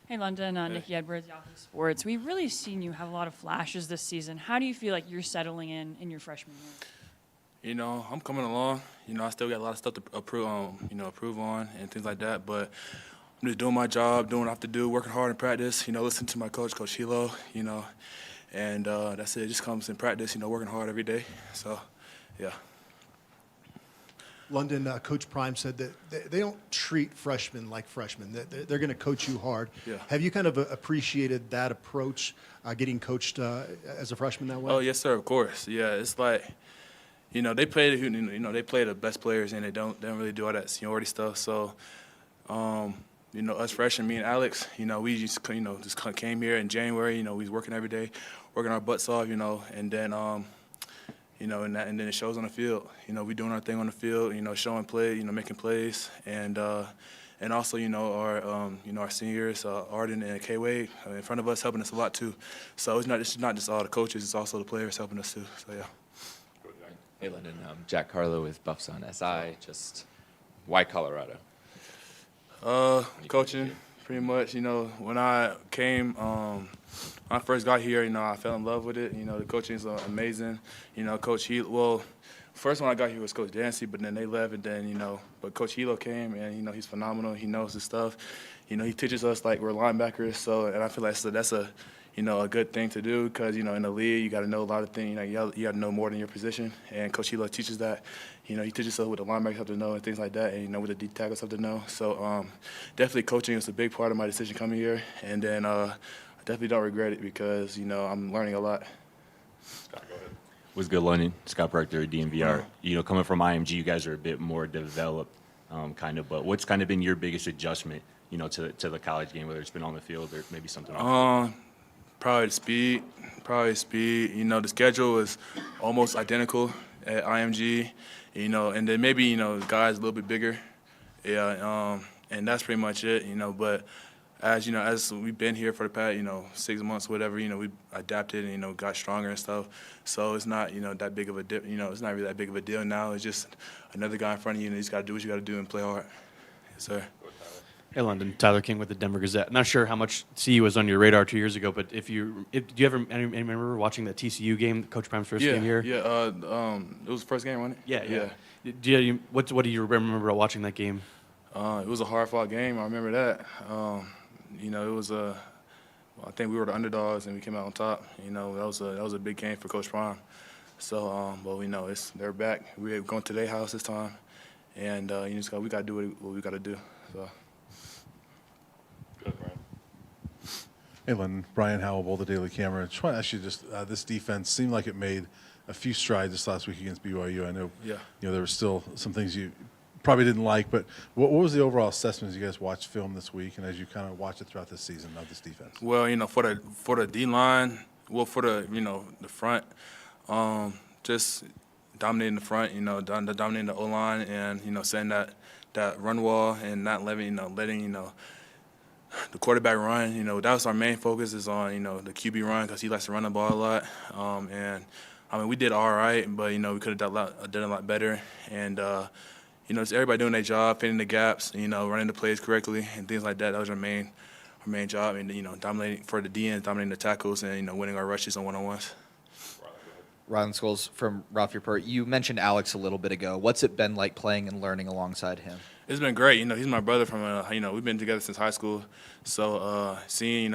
Hey, London, Nikki Edwards, Yahoo Sports. We've really seen you have a lot of flashes this season. How do you feel like you're settling in your freshman year? I'm coming along. I still got a lot of stuff to improve on and things like that. But I'm just doing my job, doing what I have to do, working hard in practice. Listening to my coach, Coach Hilo. And that's it. It just comes in practice. Working hard every day. So, yeah. London, Coach Prime said that they don't treat freshmen like freshmen. They're going to coach you hard. Yeah. Have you kind of appreciated that approach, getting coached as a freshman that way? Oh yes, sir. Of course. Yeah. It's like, they play. They play the best players, and they don't really do all that seniority stuff. So, us freshmen, me and Alex, we just came here in January. We was working every day, working our butts off. And then. And then it shows on the field. We doing our thing on the field. Showing play. Making plays, and also our seniors, Arden and K Wade, in front of us, helping us a lot too. So it's not just all the coaches; it's also the players helping us too. So yeah. Hey, London. Jack Carlo with Buffs on SI. Just why Colorado? Coaching, pretty much. When I came, when I first got here, I fell in love with it. The coaching is amazing. Coach Hilo, first when I got here was Coach Dancy, but then they left, and then, but Coach Hilo came, and, he's phenomenal. He knows his stuff. He teaches us like we're linebackers, and I feel like that's a good thing to do because, in the league, you got to know a lot of things. You got to know more than your position, and Coach Hilo teaches that. He teaches us what the linebackers have to know and things like that, and, what the D tackles have to know. So definitely coaching is a big part of my decision coming here, and then I definitely don't regret it because, I'm learning a lot. Scott, go ahead. What's good, London? Scott Proctor at DMVR. Coming from IMG, you guys are a bit more developed, but what's kind of been your biggest adjustment, to the college game, whether it's been on the field or maybe something off? Probably speed. The schedule is almost identical at IMG, and then maybe, the guys a little bit bigger. Yeah, and that's pretty much it, but as we've been here for the past, 6 months, whatever, we adapted and, got stronger and stuff. So it's not, that big of a dip, it's not really that big of a deal now. It's just another guy in front of you, and you just got to do what you got to do and play hard. Yes, sir. Hey, London. Tyler King with the Denver Gazette. Not sure how much CU was on your radar 2 years ago, but do you ever remember watching the TCU game, Coach Prime's first game here? Yeah. It was the first game, wasn't it? Yeah. What do you remember about watching that game? It was a hard-fought game. I remember that. It was I think we were the underdogs and we came out on top. That was a big game for Coach Prime. So, but we know they're back. We're going to their house this time, and we got to do what we got to do. So. Hey, Lynn. Brian Howell, the Daily Camera. Just want to ask you, this defense seemed like it made a few strides this last week against BYU. I know, there were still some things you probably didn't like, but what was the overall assessment as you guys watched film this week and as you kind of watch it throughout this season of this defense? Well, for the D line, for the the front, just dominating the front, dominating the O line, and setting that run wall and not letting the quarterback run. That was our main focus is on the QB run because he likes to run the ball a lot. And I mean we did all right, but we could have done a lot better. And just everybody doing their job, filling the gaps, running the plays correctly and things like that. That was our main job, and dominating for the DNs, dominating the tackles, and winning our rushes on one-on-ones. Rylan Scholes from Ralph Report. You mentioned Alex a little bit ago. What's it been like playing and learning alongside him? It's been great. He's my brother from we've been together since high school. So seeing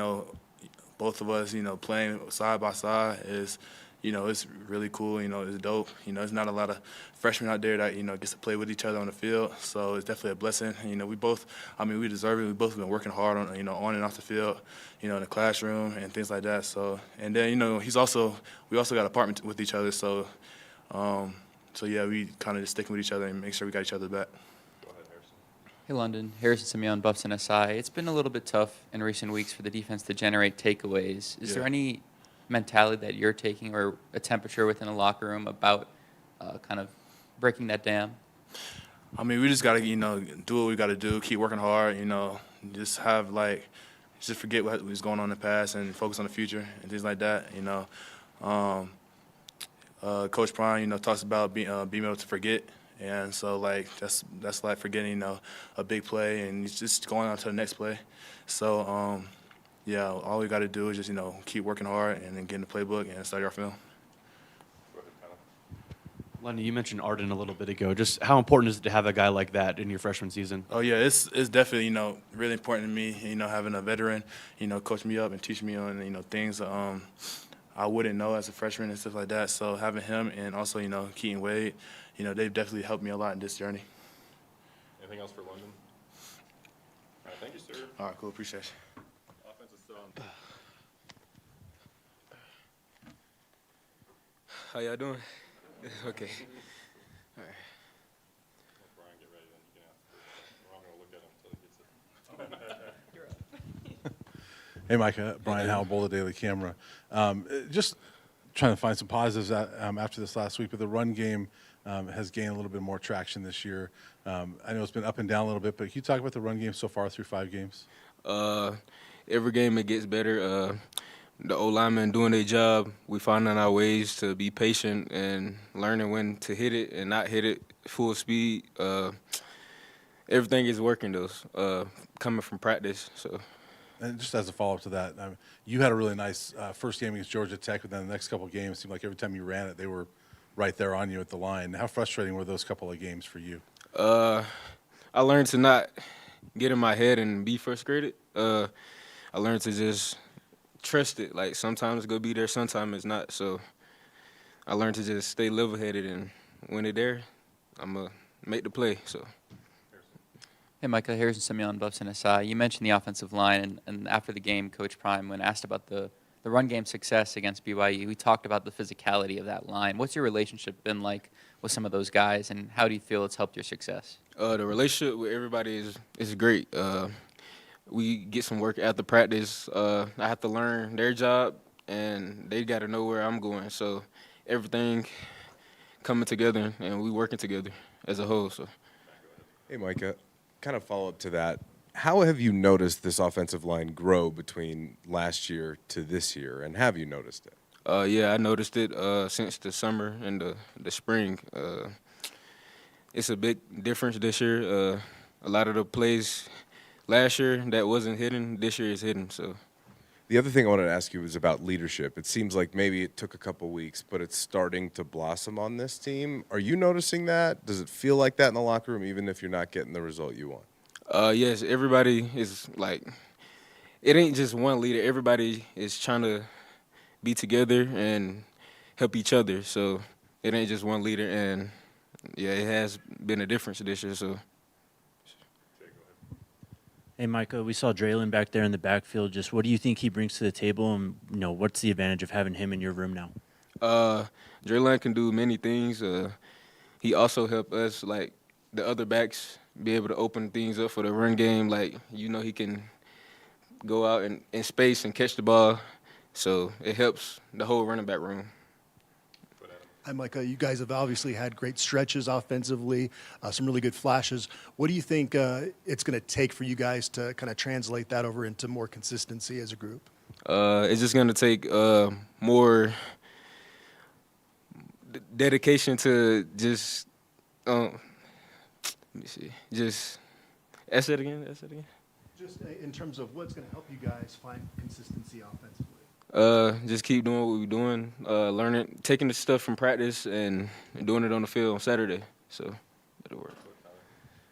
both of us playing side by side is it's really cool. It's dope. There's not a lot of freshmen out there that gets to play with each other on the field. So it's definitely a blessing. We both, we deserve it. We both have been working hard on on and off the field, in the classroom and things like that. So and then we also got an apartment with each other. So yeah, we kind of just sticking with each other and make sure we got each other back. Hey, London. Harrison Simeon, Buffs and SI. It's been a little bit tough in recent weeks for the defense to generate takeaways. Is there any mentality that you're taking or a temperature within a locker room about kind of breaking that down? We just got to, do what we got to do, keep working hard, just have, just forget what was going on in the past and focus on the future and things like that, Coach Prime, talks about being able to forget. And so, that's like forgetting, a big play and just going on to the next play. So, yeah, all we got to do is just, keep working hard and then get in the playbook and study our film. Lenny, you mentioned Arden a little bit ago. Just how important is it to have a guy like that in your freshman season? Oh, yeah, it's definitely, really important to me, having a veteran, coach me up and teach me on, things I wouldn't know as a freshman and stuff like that. So having him and also, Keaton Wade, they've definitely helped me a lot in this journey. Anything else for London? All right, thank you, sir. All right, cool. Appreciate you. Offense is still on. How y'all doing? Okay. All right. Let Brian get ready, then you can ask. We're all going to look at him until he gets it. Hey, Micah, Brian Howell, the Daily Camera. Just trying to find some positives after this last week, but the run game has gained a little bit more traction this year. I know it's been up and down a little bit, but can you talk about the run game so far through 5 games? Every game it gets better. The O-linemen doing their job. We finding our ways to be patient and learning when to hit it and not hit it full speed. Everything is working, though, coming from practice. So. And just as a follow-up to that, you had a really nice first game against Georgia Tech, but then the next couple of games, it seemed like every time you ran it, they were right there on you at the line. How frustrating were those couple of games for you? I learned to not get in my head and be frustrated. I learned to just trust it. Like, sometimes it's going to be there, sometimes it's not. So I learned to just stay level-headed, and when it's there, I'm going to make the play. So. Hey, Micah, Harrison Simeon, Buffs and SI. You mentioned the offensive line, and after the game, Coach Prime, when asked about the run game success against BYU, we talked about the physicality of that line. What's your relationship been like with some of those guys, and how do you feel it's helped your success? The relationship with everybody is great. We get some work after practice. I have to learn their job, and they got to know where I'm going. So everything coming together, and we working together as a whole. So. Hey, Micah, kind of follow up to that. How have you noticed this offensive line grow between last year to this year, and have you noticed it? Yeah, I noticed it since the summer and the spring. It's a big difference this year. A lot of the plays last year that wasn't hidden, this year is hidden. So, the other thing I wanted to ask you was about leadership. It seems like maybe it took a couple weeks, but it's starting to blossom on this team. Are you noticing that? Does it feel like that in the locker room, even if you're not getting the result you want? Yes, everybody is like, it ain't just one leader. Everybody is trying to be together and help each other. So it ain't just one leader, and yeah, it has been a difference this year. So. Hey, Micah, we saw Draylon back there in the backfield. Just what do you think he brings to the table, and what's the advantage of having him in your room now? Draylon can do many things. He also helped us, like the other backs, be able to open things up for the run game. Like, he can go out in space and catch the ball. So it helps the whole running back room. Hi, Micah. You guys have obviously had great stretches offensively, some really good flashes. What do you think it's going to take for you guys to kind of translate that over into more consistency as a group? It's just going to take more dedication to just let me see. Just ask it again. Just in terms of what's going to help you guys find consistency offensively. Just keep doing what we're doing, learning, taking the stuff from practice and doing it on the field on Saturday. So it'll work.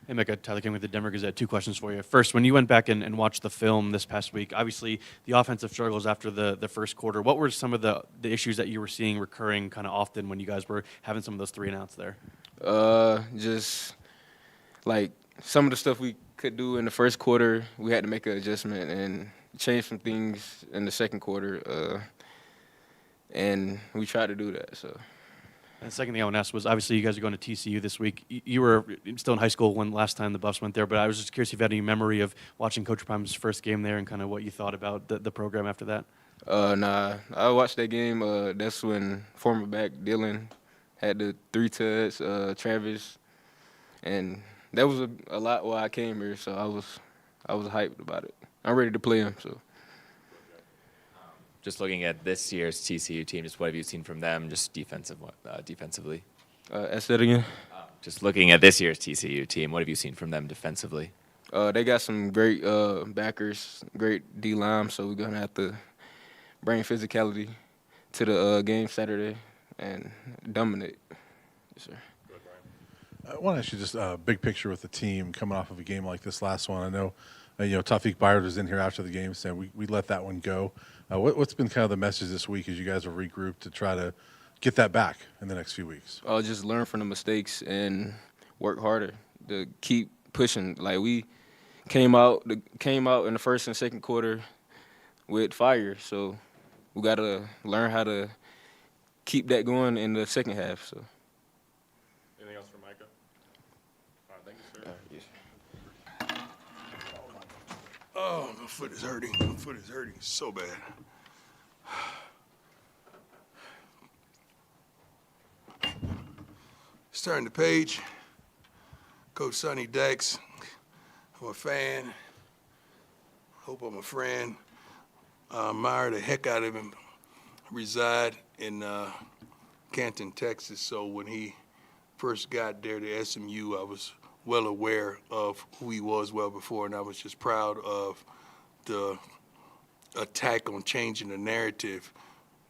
Hey, Micah, Tyler King with the Denver Gazette. 2 questions for you. First, when you went back and watched the film this past week, obviously the offensive struggles after the first quarter, what were some of the issues that you were seeing recurring kind of often when you guys were having some of those 3 and outs there? Just like some of the stuff we could do in the first quarter, we had to make an adjustment and change some things in the second quarter, and we tried to do that. So. And the second thing I want to ask was, obviously you guys are going to TCU this week. You were still in high school when last time the Buffs went there, but I was just curious if you had any memory of watching Coach Prime's first game there and kind of what you thought about the program after that. Nah, I watched that game. That's when former back Dylan had the 3 tuds, Travis, and that was a lot while I came here, so I was hyped about it. I'm ready to play him. So, just looking at this year's TCU team, just what have you seen from them, just defensively? Ask that again. Just looking at this year's TCU team, what have you seen from them defensively? They got some great backers, great D-line, so we're going to have to bring physicality to the game Saturday and dominate. Yes, sir. I want to ask you just a big picture with the team coming off of a game like this last one. I know, Tawfiq Byard was in here after the game saying we let that one go. What's been kind of the message this week as you guys have regrouped to try to get that back in the next few weeks? Just learn from the mistakes and work harder to keep pushing. Like we came out in the first and second quarter with fire, so we got to learn how to keep that going in the second half. So. Anything else for Micah? All right, thank you, sir. Oh, my foot is hurting. My foot is hurting so bad. Starting the page. Coach Sonny Dex. I'm a fan. Hope I'm a friend. I admire the heck out of him. Reside in Canton, Texas. So when he first got there to SMU, I was well aware of who he was well before, and I was just proud of the attack on changing the narrative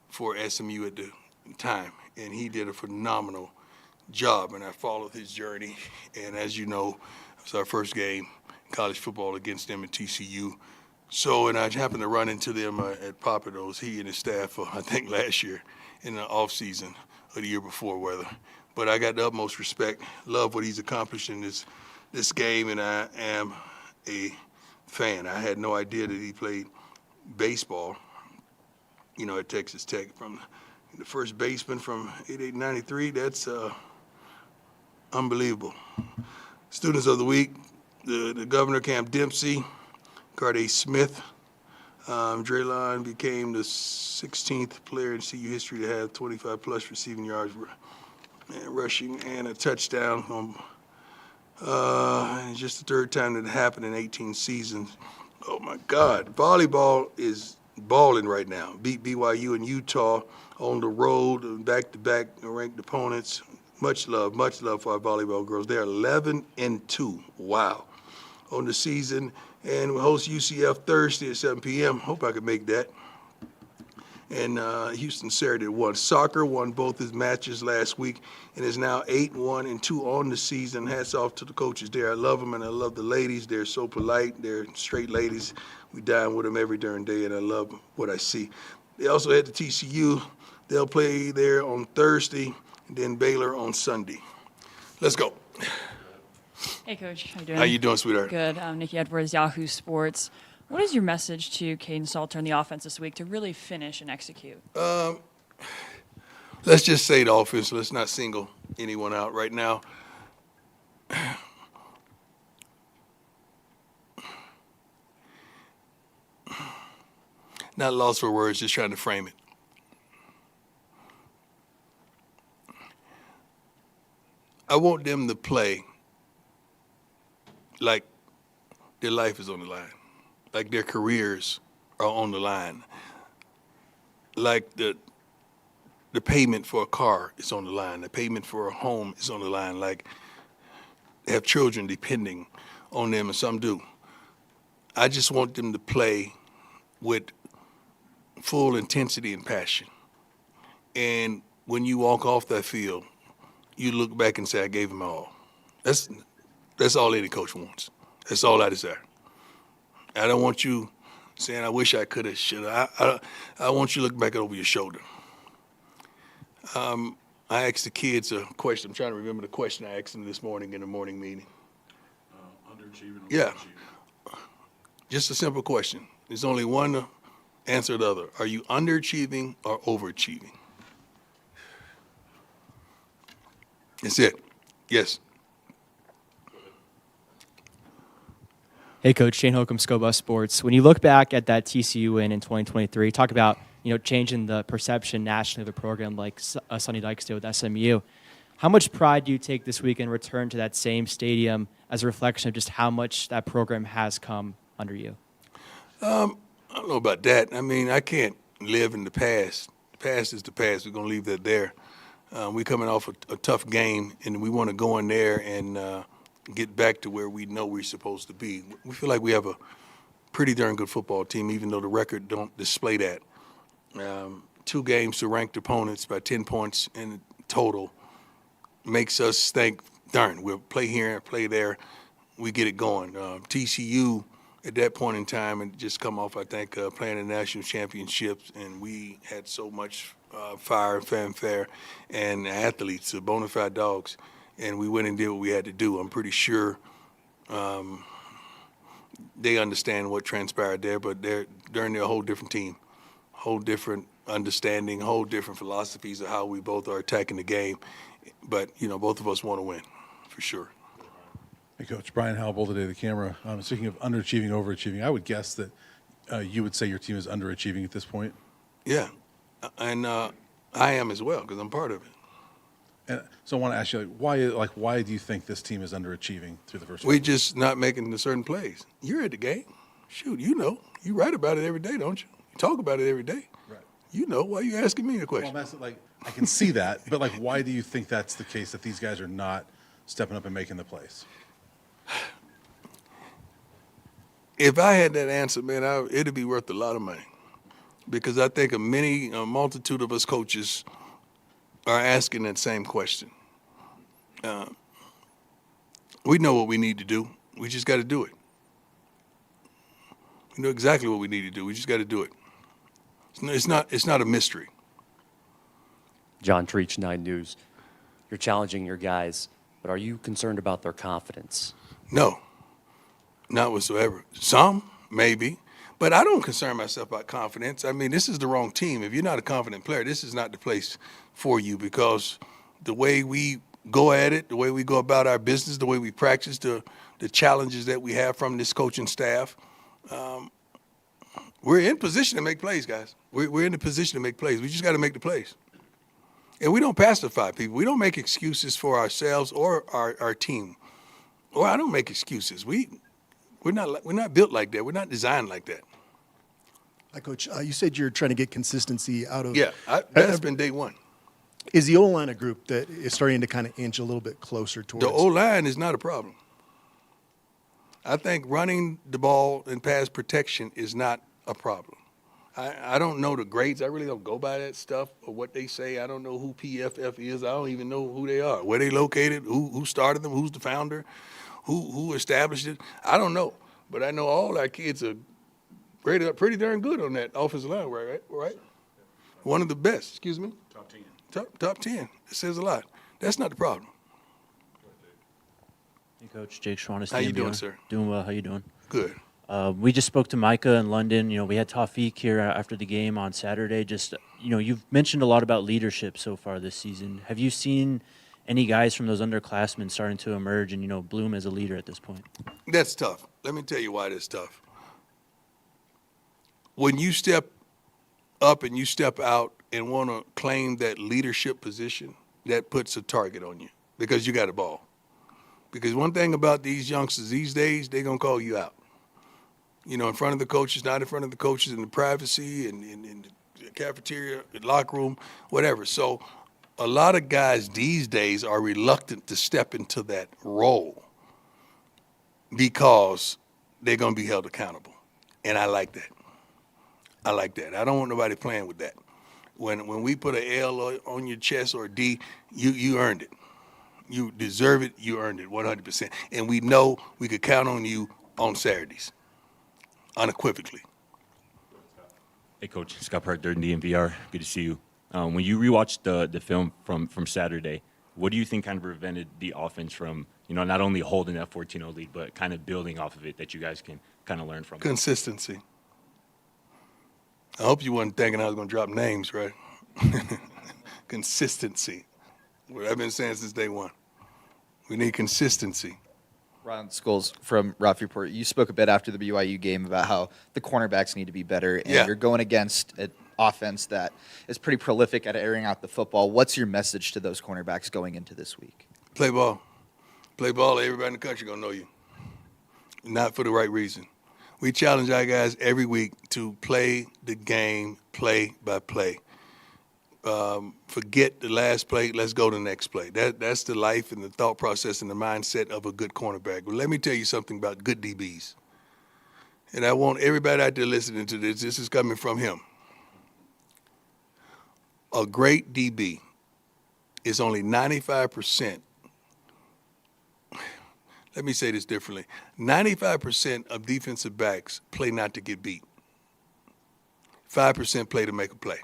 for SMU at the time. And he did a phenomenal job, and I followed his journey. And as you know, it was our first game in college football against them at TCU. So, and I happened to run into them at Papados, he and his staff, I think last year in the off season or the year before, whether. But I got the utmost respect, love what he's accomplished in this game, and I am a fan. I had no idea that he played baseball, at Texas Tech. From the first baseman from 88-93, that's unbelievable. Students of the week, the governor, Camp Dempsey, Carday Smith. Draylon became the 16th player in CU history to have 25-plus receiving yards, and rushing, and a touchdown. And just the third time that it happened in 18 seasons. Oh, my God. Volleyball is balling right now. Beat BYU and Utah on the road, back-to-back ranked opponents. Much love for our volleyball girls. They're 11-2. Wow. On the season. And we'll host UCF Thursday at 7 p.m. Hope I can make that. And Houston Saturday won. Soccer won both his matches last week and is now 8-1-2 on the season. Hats off to the coaches there. I love them, and I love the ladies. They're so polite. They're straight ladies. We dine with them every darn day, and I love what I see. They also head to TCU. They'll play there on Thursday, and then Baylor on Sunday. Let's go. Hey, Coach. How you doing? How you doing, sweetheart? Good. I'm Nikki Edwards, Yahoo Sports. What is your message to Caden Salter and the offense this week to really finish and execute? Let's just say the offense. Let's not single anyone out right now. Not lost for words, just trying to frame it. I want them to play like their life is on the line, like their careers are on the line, like the payment for a car is on the line, the payment for a home is on the line, like they have children depending on them, and some do. I just want them to play with full intensity and passion. And when you walk off that field, you look back and say, I gave them all. That's all any coach wants. That's all I desire. I don't want you saying, I wish I could have, should have. I want you to look back over your shoulder. I asked the kids a question. I'm trying to remember the question I asked them this morning in the morning meeting. Underachieving. Yeah. Just a simple question. There's only one answer to the other. Are you underachieving or overachieving? That's it. Yes. Hey, Coach. Shane Holcomb, Scobus Sports. When you look back at that TCU win in 2023, talk about changing the perception nationally of a program like Sonny Dykes did with SMU. How much pride do you take this week in return to that same stadium as a reflection of just how much that program has come under you? I don't know about that. I mean, I can't live in the past. The past is the past. We're going to leave that there. We're coming off a tough game, and we want to go in there and get back to where we know we're supposed to be. We feel like we have a pretty darn good football team, even though the record don't display that. 2 games to ranked opponents by 10 points in total makes us think, darn, we'll play here and play there. We get it going. TCU at that point in time had just come off, I think, playing the national championships, and we had so much fire and fanfare and athletes, bona fide dogs, and we went and did what we had to do. I'm pretty sure they understand what transpired there, but they're a whole different team, whole different understanding, whole different philosophies of how we both are attacking the game. But, both of us want to win, for sure. Hey, Coach, Brian Howell today, the camera. Speaking of underachieving, overachieving, I would guess that you would say your team is underachieving at this point. Yeah, and I am as well because I'm part of it. And so I want to ask you, why do you think this team is underachieving through the first? We're just not making the certain plays. You're at the game. Shoot, you write about it every day, don't you? You talk about it every day. Right. Why are you asking me the question? Well, I can see that, but why do you think that's the case, that these guys are not stepping up and making the plays? If I had that answer, man, it'd be worth a lot of money, because I think a multitude of us coaches are asking that same question. We know what we need to do. We just got to do it. We know exactly what we need to do. We just got to do it. It's not a mystery. John Treach, 9 News. You're challenging your guys, but are you concerned about their confidence? No, not whatsoever. Some, maybe, but I don't concern myself about confidence. I mean, this is the wrong team. If you're not a confident player, this is not the place for you, because the way we go at it, the way we go about our business, the way we practice, the challenges that we have from this coaching staff, we're in position to make plays, guys. We're in the position to make plays. We just got to make the plays. And we don't pacify people. We don't make excuses for ourselves or our team. Or I don't make excuses. We're not built like that. We're not designed like that. Hi, Coach. You said you're trying to get consistency out of. Yeah, that's been day one. Is the O-line a group that is starting to kind of inch a little bit closer towards? The O-line is not a problem. I think running the ball and pass protection is not a problem. I don't know the grades. I really don't go by that stuff or what they say. I don't know who PFF is. I don't even know who they are, where they located, who started them, who's the founder, who established it. I don't know. But I know all our kids are pretty darn good on that offensive line, right? One of the best, excuse me? Top 10. Top 10. It says a lot. That's not the problem. Hey, Coach. Jake Schwannis. How you doing, sir? Doing well. How you doing? Good. We just spoke to Micah in London. We had Tawfiq here after the game on Saturday. Just, you've mentioned a lot about leadership so far this season. Have you seen any guys from those underclassmen starting to emerge and, bloom as a leader at this point? That's tough. Let me tell you why that's tough. When you step up and you step out and want to claim that leadership position, that puts a target on you because you got a ball. Because one thing about these youngsters these days, they're going to call you out. In front of the coaches, not in front of the coaches, in the privacy and in the cafeteria, the locker room, whatever. So a lot of guys these days are reluctant to step into that role because they're going to be held accountable. And I like that. I don't want nobody playing with that. When we put an L on your chest or a D, you earned it. You deserve it. You earned it 100%. And we know we could count on you on Saturdays. Unequivocally. Hey, Coach. Scott Proctor, DMVR. Good to see you. When you rewatched the film from Saturday, what do you think kind of prevented the offense from, not only holding that 14-0 lead, but kind of building off of it that you guys can kind of learn from? Consistency. I hope you weren't thinking I was going to drop names, right? Consistency. What I've been saying since day one. We need consistency. Ron Scholes from Ralph Report, you spoke a bit after the BYU game about how the cornerbacks need to be better, and you're going against an offense that is pretty prolific at airing out the football. What's your message to those cornerbacks going into this week? Play ball. Play ball. Everybody in the country going to know you. Not for the right reason. We challenge our guys every week to play the game play by play. forget the last play, let's go to the next play. That's the life and the thought process and the mindset of a good cornerback. But let me tell you something about good DBs. And I want everybody out there listening to this, this is coming from him. A great DB is only 95%. Let me say this differently. 95% of defensive backs play not to get beat. 5% play to make a play.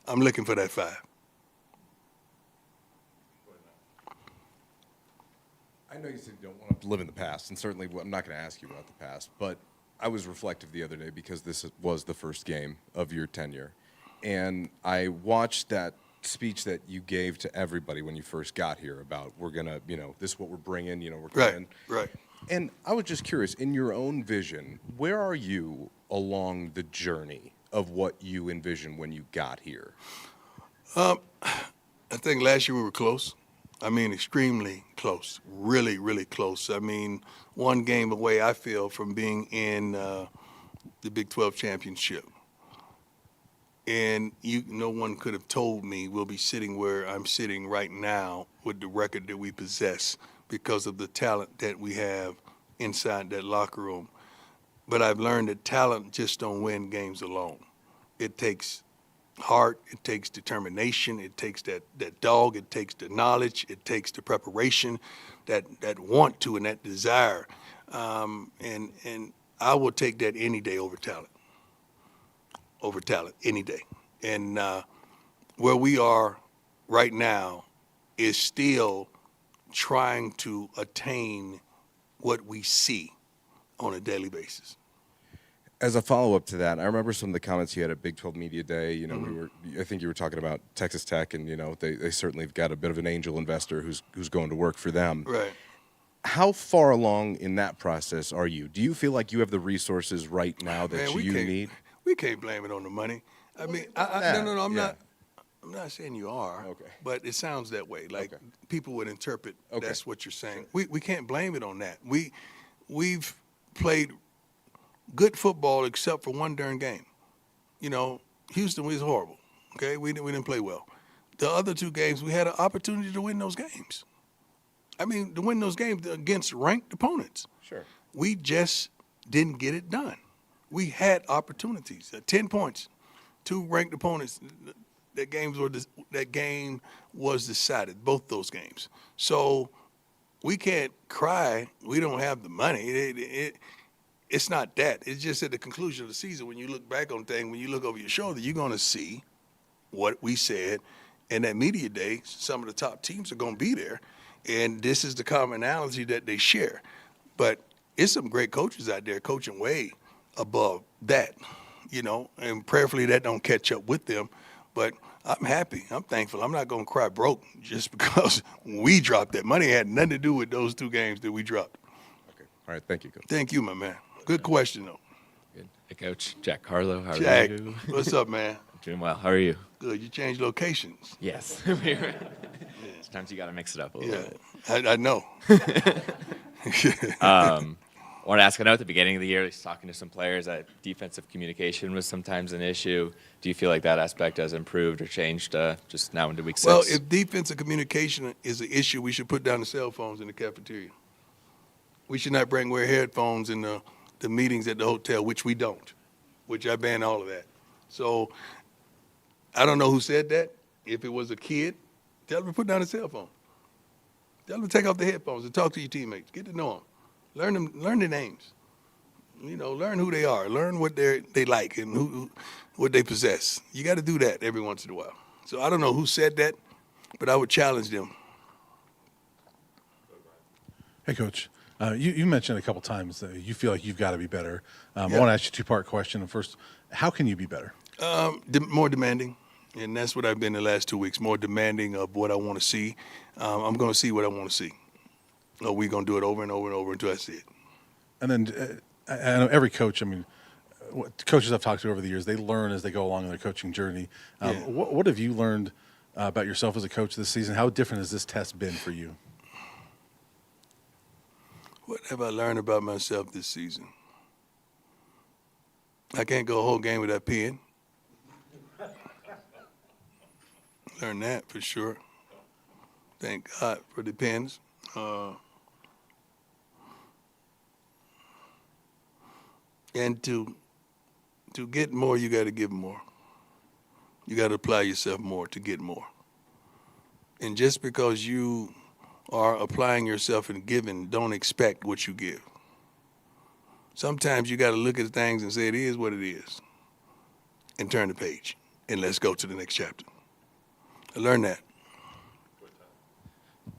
I'm looking for that 5. I know you said you don't want to live in the past, and certainly I'm not going to ask you about the past, but I was reflective the other day because this was the first game of your tenure. And I watched that speech that you gave to everybody when you first got here about we're going to, this is what we're bringing, we're coming. Right. And I was just curious, in your own vision, where are you along the journey of what you envisioned when you got here? I think last year we were close. I mean, extremely close. Really, really close. I mean, one game away, I feel, from being in the Big 12 championship. And no one could have told me we'll be sitting where I'm sitting right now with the record that we possess because of the talent that we have inside that locker room. But I've learned that talent just don't win games alone. It takes heart, it takes determination, it takes that dog, it takes the knowledge, it takes the preparation, that want to and that desire. And I will take that any day over talent. Any day. And where we are right now is still trying to attain what we see on a daily basis. As a follow-up to that, I remember some of the comments you had at Big 12 Media Day. I think you were talking about Texas Tech, and they certainly have got a bit of an angel investor who's going to work for them. Right. How far along in that process are you? Do you feel like you have the resources right now that you need? We can't blame it on the money. I mean, no, I'm not. I'm not saying you are. Okay. But it sounds that way. Like people would interpret that's what you're saying. Sure. We can't blame it on that. We've played good football except for one darn game. Houston was horrible. Okay, we didn't play well. The other 2 games, we had an opportunity to win those games. I mean, to win those games against ranked opponents. Sure. We just didn't get it done. We had opportunities. 10 points, 2 ranked opponents. That game was decided. Both those games. So we can't cry. We don't have the money. It's not that. It's just at the conclusion of the season, when you look back on things, when you look over your shoulder, you're going to see what we said. And at media day, some of the top teams are going to be there. And this is the commonality that they share. But it's some great coaches out there coaching way above that, and prayerfully that don't catch up with them. But I'm happy. I'm thankful. I'm not going to cry broke just because we dropped that. Money had nothing to do with those 2 games that we dropped. Okay. All right. Thank you, Coach. Thank you, my man. Good question, though. Good. Hey, Coach. Jack Carlo. How are Jack, you? what's up, man? Doing well. How are you? Good. You changed locations. Yes. Sometimes you got to mix it up a little bit. I know. I want to ask, I know at the beginning of the year, I was talking to some players that defensive communication was sometimes an issue. Do you feel like that aspect has improved or changed just now into week 6? Well, if defensive communication is an issue, we should put down the cell phones in the cafeteria. We should not wear headphones in the meetings at the hotel, which we don't, which I ban all of that. So I don't know who said that. If it was a kid, tell them to put down the cell phone. Tell them to take off the headphones and talk to your teammates. Get to know them. Learn their names. Learn who they are. Learn what they like and what they possess. You got to do that every once in a while. So I don't know who said that, but I would challenge them. Hey, Coach. You mentioned a couple times that you feel like you've got to be better. I want to ask you a 2-part question. First, how can you be better? More demanding, and that's what I've been the last 2 weeks. More demanding of what I want to see. I'm going to see what I want to see. We're going to do it over and over and over until I see it. And then I know every coach, coaches I've talked to over the years, they learn as they go along in their coaching journey. What have you learned about yourself as a coach this season? How different has this test been for you? What have I learned about myself this season? I can't go a whole game without peeing. Learned that for sure. Thank God for the pens. And to get more, you got to give more. You got to apply yourself more to get more. And just because you are applying yourself and giving, don't expect what you give. Sometimes you got to look at things and say it is what it is, and turn the page, and let's go to the next chapter. I learned that.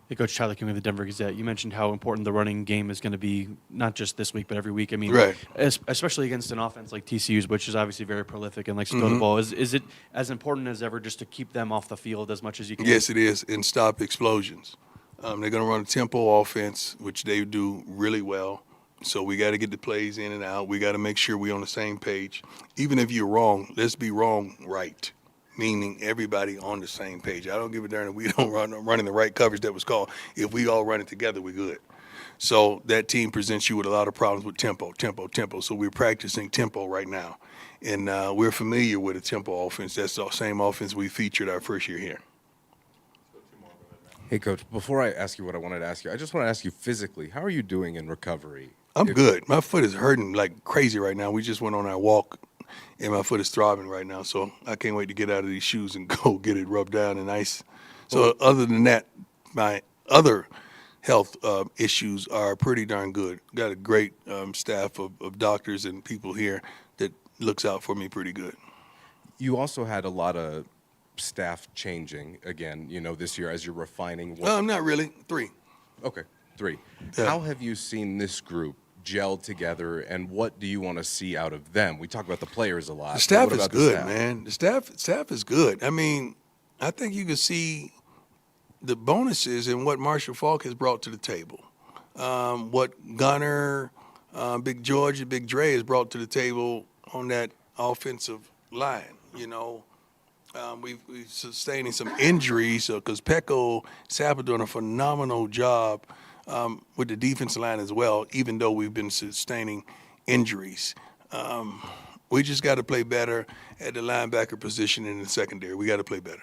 Hey, Coach Tyler King of the Denver Gazette. You mentioned how important the running game is going to be, not just this week, but every week. I mean, right. Especially against an offense like TCU's, which is obviously very prolific and likes to throw the ball. Is it as important as ever just to keep them off the field as much as you can? Yes, it is, and stop explosions. They're going to run a tempo offense, which they do really well. So we got to get the plays in and out. We got to make sure we're on the same page. Even if you're wrong, let's be wrong right. Meaning everybody on the same page. I don't give a darn if we don't running the right coverage that was called. If we all run it together, we're good. So that team presents you with a lot of problems with tempo. So we're practicing tempo right now. And we're familiar with a tempo offense. That's the same offense we featured our first year here. Hey, Coach, before I ask you what I wanted to ask you, I just want to ask you physically, how are you doing in recovery? I'm good. My foot is hurting like crazy right now. We just went on our walk, and my foot is throbbing right now. So I can't wait to get out of these shoes and go get it rubbed down and ice. So other than that, my other health issues are pretty darn good. Got a great staff of doctors and people here that looks out for me pretty good. You also had a lot of staff changing again, this year as you're refining. Not really. 3. Okay, 3. Yeah. How have you seen this group gel together, and what do you want to see out of them? We talk about the players a lot. The staff is good, man. The staff is good. I mean, I think you can see the bonuses in what Marshall Falk has brought to the table. What Gunner, Big George, and Big Dre has brought to the table on that offensive line. We've sustaining some injuries because Pecco Sapper doing a phenomenal job with the defensive line as well, even though we've been sustaining injuries. We just got to play better at the linebacker position in the secondary. We got to play better.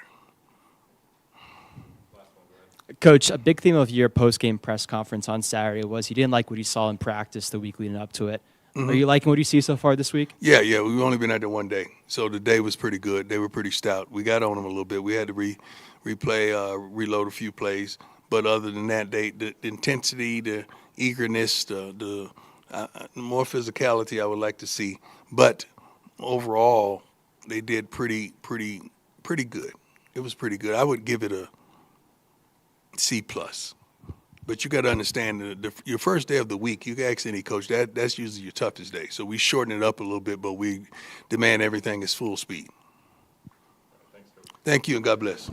Coach, a big theme of your post-game press conference on Saturday was you didn't like what you saw in practice the week leading up to it. Are you liking what you see so far this week? Yeah. We've only been out there one day. So the day was pretty good. They were pretty stout. We got on them a little bit. We had to reload a few plays. But other than that, the intensity, the eagerness, the more physicality I would like to see. But overall, they did pretty good. It was pretty good. I would give it a C+. But you got to understand, your first day of the week, you can ask any coach, that's usually your toughest day. So we shorten it up a little bit, but we demand everything is full speed. Thank you, and God bless.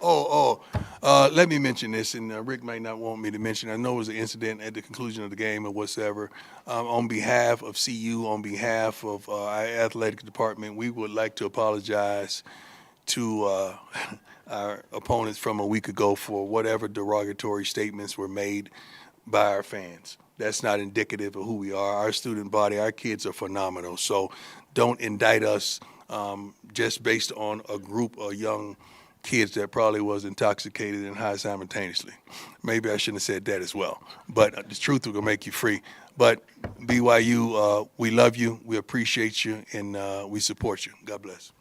Let me mention this, and Rick might not want me to mention. I know it was an incident at the conclusion of the game or whatsoever. On behalf of CU, on behalf of our athletic department, we would like to apologize to our opponents from a week ago for whatever derogatory statements were made by our fans. That's not indicative of who we are. Our student body, our kids are phenomenal. So don't indict us just based on a group of young kids that probably was intoxicated and high simultaneously. Maybe I shouldn't have said that as well. But the truth will make you free. But BYU, we love you, we appreciate you, and we support you. God bless.